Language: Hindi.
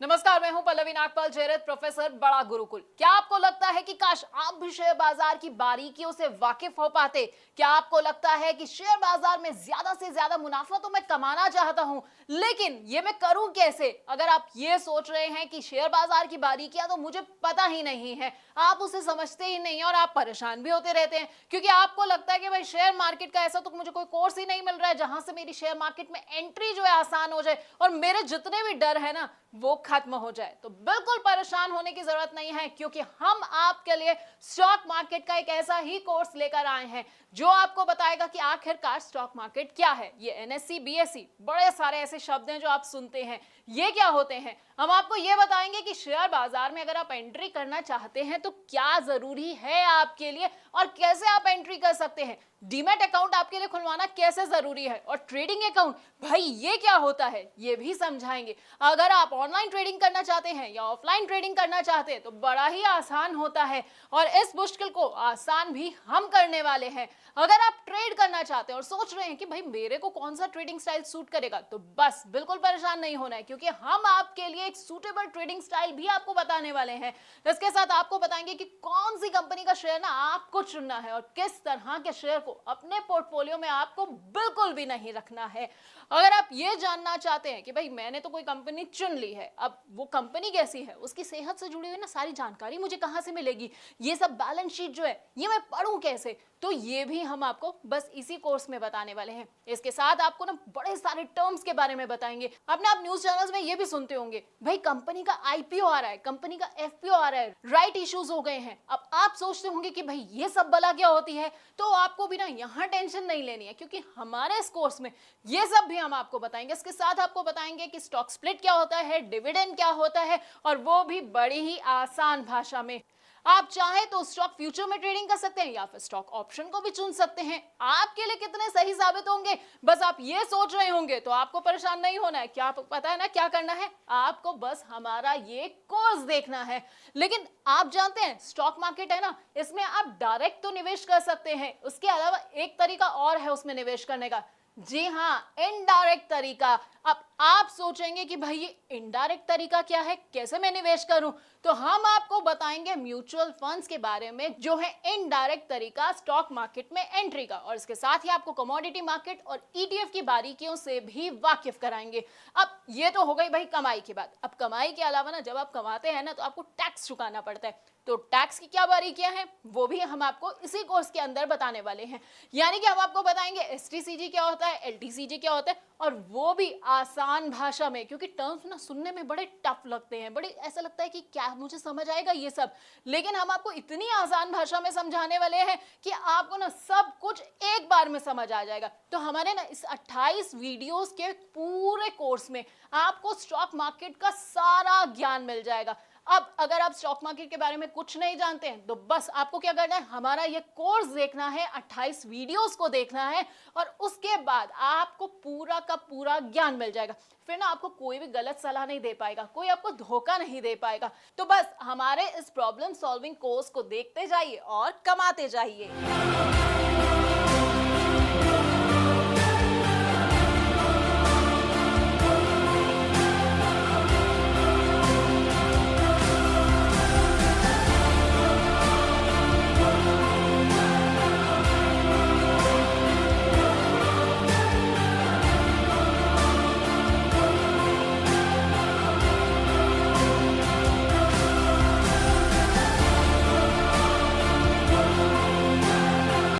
नमस्कार, मैं हूं पल्लवी नागपाल जयरथ, प्रोफेसर बड़ा गुरुकुल। क्या आपको लगता है कि काश आप भी शेयर बाजार की बारीकियों से वाकिफ हो पाते? क्या आपको लगता है कि शेयर बाजार में ज्यादा से ज्यादा मुनाफा तो मैं कमाना चाहता हूं, लेकिन ये मैं करूं कैसे? अगर आप ये सोच रहे हैं कि शेयर बाजार की बारीकियां तो मुझे पता ही नहीं है, आप उसे समझते ही नहीं और आप परेशान भी होते रहते हैं, क्योंकि आपको लगता है कि भाई शेयर मार्केट का ऐसा तो मुझे कोई कोर्स ही नहीं मिल रहा है जहां से मेरी शेयर मार्केट में एंट्री जो है आसान हो जाए और मेरे जितने भी डर है ना वो खत्म हो जाए। तो बिल्कुल परेशान होने की जरूरत नहीं है, क्योंकि हम आपके लिए स्टॉक मार्केट का एक ऐसा ही कोर्स लेकर आए हैं जो आपको बताएगा कि आखिरकार स्टॉक मार्केट क्या है। ये एनएससी, बीएससी, बड़े सारे ऐसे शब्द हैं जो आप सुनते हैं, ये क्या होते हैं। हम आपको ये बताएंगे कि शेयर बाजार में अगर आप एंट्री करना चाहते हैं तो क्या जरूरी है आपके लिए और कैसे आप एंट्री कर सकते हैं। डीमैट अकाउंट आपके लिए खुलवाना कैसे जरूरी है और ट्रेडिंग अकाउंट भाई ये क्या होता है ये भी समझाएंगे। अगर आप ऑनलाइन ट्रेडिंग करना चाहते हैं या ऑफलाइन ट्रेडिंग करना चाहते हैं तो बड़ा ही आसान होता है और इस मुश्किल को आसान भी हम करने वाले हैं। अगर आप ट्रेड करना चाहते हैं और सोच रहे हैं कि भाई मेरे को कौन सा ट्रेडिंग स्टाइल सूट करेगा, तो बस बिल्कुल परेशान नहीं होना है, क्योंकि हम आपके लिए एक सूटेबल ट्रेडिंग स्टाइल भी आपको बताने वाले हैं। इसके साथ आपको बताएंगे कि कौन सी कंपनी का शेयर ना आपको चुनना है और किस तरह के शेयर को अपने पोर्टफोलियो में आपको बिल्कुल भी नहीं रखना है। अगर आप ये जानना चाहते हैं कि भाई मैंने तो कोई कंपनी चुन ली है, अब वो कंपनी कैसी है, उसकी सेहत से जुड़ी हुई ना सारी जानकारी मुझे कहां से मिलेगी, ये सब बैलेंस शीट जो है ये मैं पढ़ूं कैसे, तो ये भी हम आपको बस इसी कोर्स में बताने वाले हैं। इसके साथ आपको ना बड़े सारे टर्म्स के बारे में बताएंगे। अपने आप न्यूज चैनल्स में ये भी सुनते होंगे भाई कंपनी का आईपीओ आ रहा है, कंपनी का एफपीओ आ रहा है, राइट इश्यूज हो गए हैं। अब आप सोचते होंगे कि भाई ये सब बला क्या होती है, तो आपको भी ना यहाँ टेंशन नहीं लेनी है, क्योंकि हमारे इस कोर्स में ये सब भी हम आपको बताएंगे। इसके साथ आपको बताएंगे कि स्टॉक स्प्लिट क्या होता है, डिविडेंड क्या होता है, और वो भी बड़ी ही आसान भाषा में। आप चाहे तो स्टॉक फ्यूचर में ट्रेडिंग कर सकते हैं या फिर स्टॉक ऑप्शन को भी चुन सकते हैं। आपके लिए कितने सही साबित होंगे बस आप ये सोच रहे होंगे, तो आपको परेशान नहीं होना है। क्या पता है ना क्या करना है, आपको बस हमारा ये कोर्स देखना है। लेकिन आप जानते हैं स्टॉक मार्केट है ना, इसमें आप डायरेक्ट तो निवेश कर सकते हैं, उसके अलावा एक तरीका और है उसमें निवेश करने का। जी हाँ, इनडायरेक्ट तरीका। अब आप सोचेंगे कि भाई ये इनडायरेक्ट तरीका क्या है, कैसे मैं निवेश करूं, तो हम आपको बताएंगे म्यूचुअल फंड्स के बारे में जो है इनडायरेक्ट तरीका स्टॉक मार्केट में एंट्री का, और इसके साथ ही आपको कमोडिटी मार्केट और ईटीएफ की बारीकियों से भी वाकिफ कराएंगे। अब ये तो हो गई भाई कमाई की बात। अब कमाई के अलावा ना जब आप कमाते हैं ना तो आपको टैक्स चुकाना पड़ता है, तो टैक्स की क्या बारीकियां हैं वो भी हम आपको इसी कोर्स के अंदर बताने वाले हैं। यानी कि हम आपको बताएंगे एसटीसीजी क्या होता है, एलटीसीजी क्या होता है, और वो भी आसान भाषा में, क्योंकि टर्म्स ना सुनने में बड़े टफ लगते हैं, बड़े ऐसा लगता है कि क्या मुझे समझ आएगा ये सब, लेकिन हम आपको इतनी आसान भाषा में समझाने वाले हैं कि आपको ना सब कुछ एक बार में समझ आ जाएगा। तो हमारे ना इस 28 वीडियोस के पूरे कोर्स में आपको स्टॉक मार्केट का सारा ज्ञान मिल जाएगा। अब अगर आप स्टॉक मार्केट के बारे में कुछ नहीं जानते हैं तो बस आपको क्या करना है, हमारा ये कोर्स देखना है, 28 वीडियोस को देखना है, और उसके बाद आपको पूरा का पूरा ज्ञान मिल जाएगा। फिर ना आपको कोई भी गलत सलाह नहीं दे पाएगा, कोई आपको धोखा नहीं दे पाएगा। तो बस हमारे इस प्रॉब्लम सॉल्विंग कोर्स को देखते जाइए और कमाते जाइए।